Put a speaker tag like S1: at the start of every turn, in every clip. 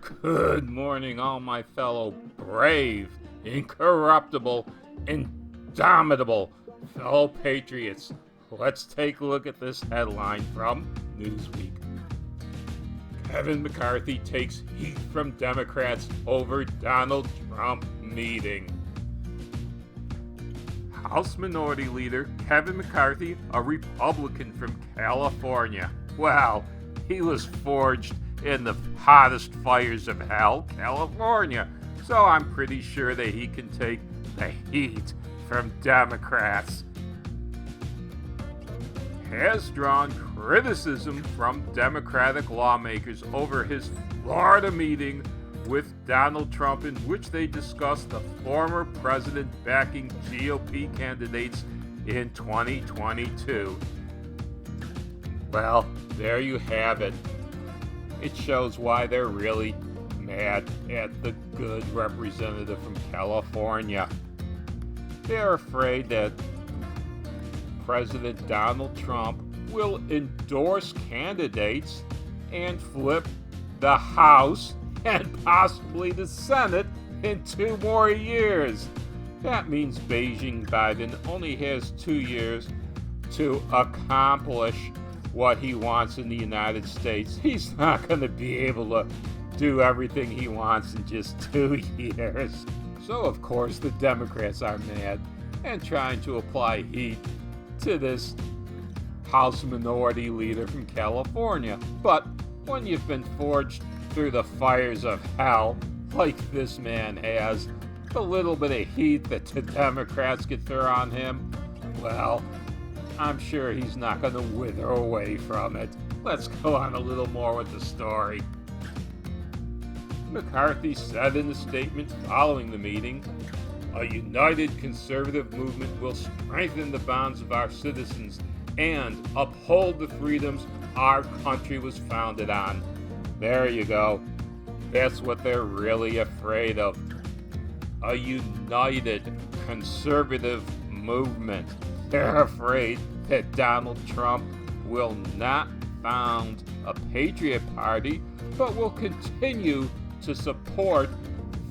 S1: Good morning, all my fellow brave, incorruptible, indomitable fellow patriots. Let's take a look at this headline from Newsweek. Kevin McCarthy takes heat from Democrats over Donald Trump meeting. House Minority Leader Kevin McCarthy, a Republican from California. Well, he was forged in the hottest fires of hell, California. So I'm pretty sure that he can take the heat from Democrats. Has drawn criticism from Democratic lawmakers over his Florida meeting with Donald Trump, in which they discussed the former president backing GOP candidates in 2022. Well, there you have it. It shows why they're really mad at the good representative from California. They're afraid that President Donald Trump will endorse candidates and flip the House and possibly the Senate in 2 more years. That means Beijing Biden only has 2 years to accomplish what he wants in the United States. He's not going to be able to do everything he wants in just 2 years. So, of course, the Democrats are mad and trying to apply heat to this House Minority Leader from California. But when you've been forged through the fires of hell, like this man has, the little bit of heat that the Democrats could throw on him, well, I'm sure he's not going to wither away from it. Let's go on a little more with the story. McCarthy said in a statement following the meeting, "A united conservative movement will strengthen the bonds of our citizens and uphold the freedoms our country was founded on." There you go. That's what they're really afraid of. A united conservative movement. They're afraid that Donald Trump will not found a Patriot Party, but will continue to support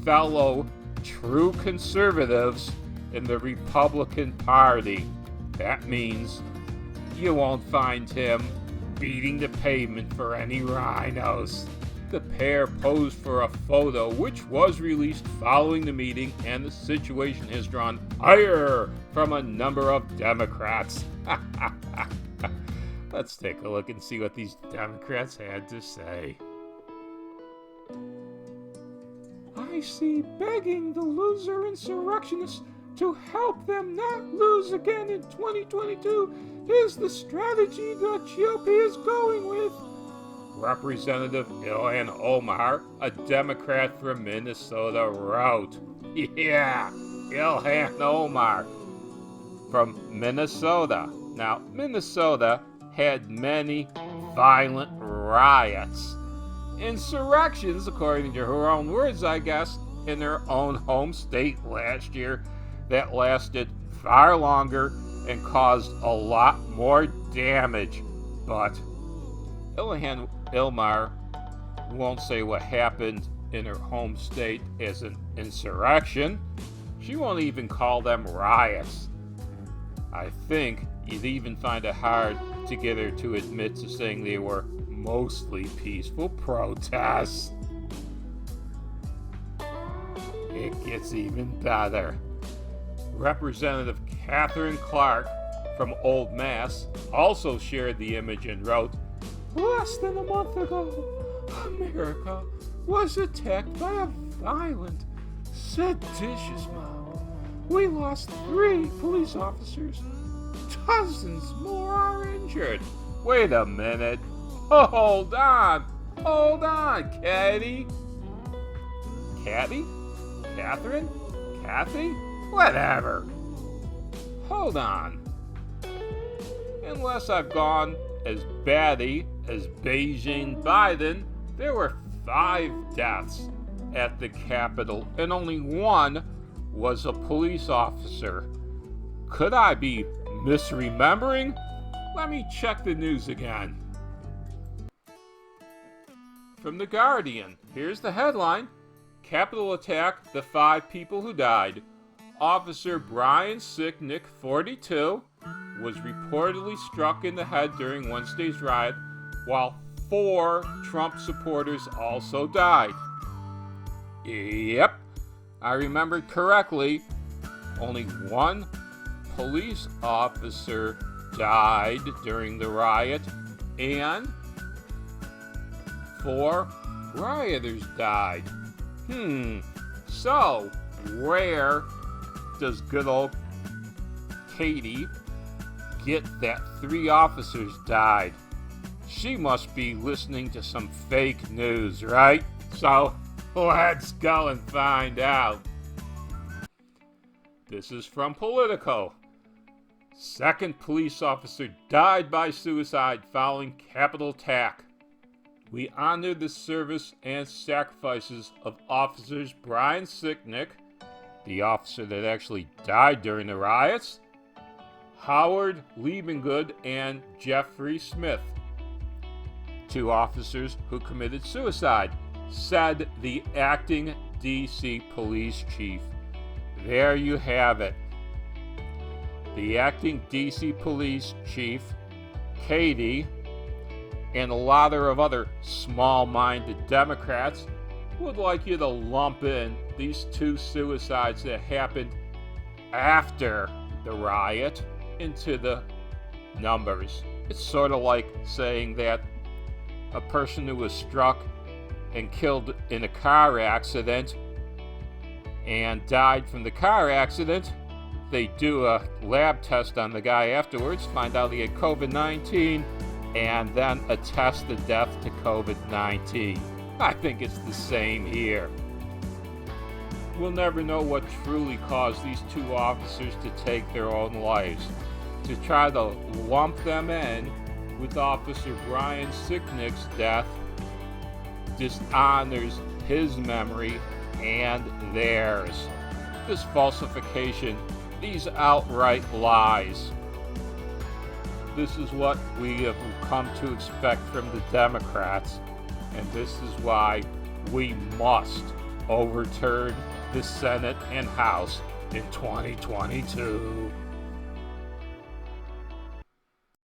S1: fellow true conservatives in the Republican Party. That means you won't find him beating the pavement for any rhinos. The pair posed for a photo which was released following the meeting, and the situation has drawn ire from a number of Democrats. Let's take a look and see what these Democrats had to say. "I see begging the loser insurrectionists to help them not lose again in 2022 is the strategy the GOP is going with," Representative Ilhan Omar, a Democrat from Minnesota, wrote. Yeah, Ilhan Omar from Minnesota. Now, Minnesota had many violent riots, insurrections, according to her own words, I guess, in her own home state last year that lasted far longer and caused a lot more damage. But Ilhan Omar won't say what happened in her home state as an insurrection. She won't even call them riots. I think you'd even find it hard to get her to admit to saying they were mostly peaceful protests. It gets even better. Representative Catherine Clark from Old Mass also shared the image and wrote, "Less than a month ago, America was attacked by a violent, seditious mob. We lost 3 police officers. Dozens more are injured." Wait a minute. Hold on, Cathy? Catherine? Kathy? Whatever. Hold on. Unless I've gone as batty as Beijing Biden, there were 5 deaths at the Capitol, and only 1 was a police officer. Could I be misremembering? Let me check the news again. From The Guardian,
S2: Here's the headline. Capitol attack, the 5 people who died. Officer Brian Sicknick, 42, was reportedly struck in the head during Wednesday's riot, while 4 Trump supporters also died. Yep, I remembered correctly. Only 1 police officer died during the riot, and 4 rioters died. So where does good old Katie get that 3 officers died? She must be listening to some fake news, right? So let's go and find out. This is from Politico. 2nd police officer died by suicide following Capitol attack. We honor the service and sacrifices of officers Brian Sicknick, the officer that actually died during the riots, Howard Liebengood, and Jeffrey Smith, 2 officers who committed suicide, said the acting D.C. police chief. There you have it. The acting D.C. police chief, Katie, and a lot of other small-minded Democrats would like you to lump in these 2 suicides that happened after the riot into the numbers. It's sort of like saying that a person who was struck and killed in a car accident and died from the car accident, they do a lab test on the guy afterwards, find out he had COVID-19, and then attest the death to COVID-19. I think it's the same here. We'll never know what truly caused these 2 officers to take their own lives. To try to lump them in with Officer Brian Sicknick's death dishonors his memory and theirs. This falsification, these outright lies. This is what we have come to expect from the Democrats, and this is why we must overturn the Senate and House in 2022.